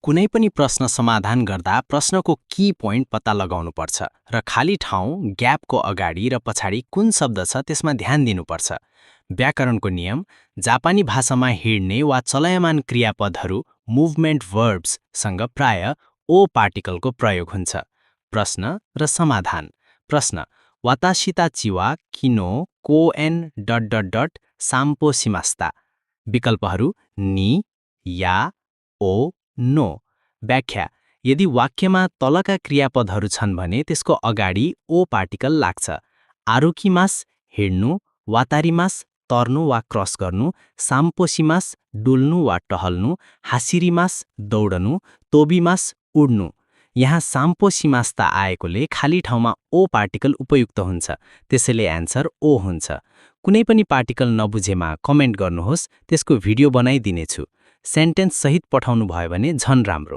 कुनै पनि प्रश्न समाधान गर्दा प्रश्नको की पोइन्ट पत्ता लगाउनुपर्छ र खाली ठाउँ ग्यापको अगाडि र पछाडि कुन शब्द छ त्यसमा ध्यान दिनुपर्छ। व्याकरणको नियम जापानी भाषामा हिँड्ने वा चलयमान क्रियापदहरू मुभमेन्ट वर्ब्ससँग प्राय ओ पार्टिकलको प्रयोग हुन्छ। प्रश्न र समाधान। प्रश्न वातासिता चिवा किनो कोएन साम्पो सिमास्ता। विकल्पहरू नि या ओ नो। व्याख्या यदि वाक्यमा तलका क्रियापदहरू छन् भने त्यसको अगाडि ओ पार्टिकल लाग्छ। आरुकिमास हिँड्नु, वातारिमास तर्नु वा क्रस गर्नु, साम्पोसिमास डुल्नु वा टहल्नु, हासिरिमास दौडनु, तोबिमास उड्नु। यहाँ साम्पोसिमास्ता आएकोले खाली ठाउँमा ओ पार्टिकल उपयुक्त हुन्छ, त्यसैले एन्सर ओ हुन्छ। कुनै पनि पार्टिकल नबुझेमा कमेन्ट गर्नुहोस्, त्यसको भिडियो बनाइदिनेछु। सेन्टेन्स सहित पठाउनु भयो भने झन राम्रो।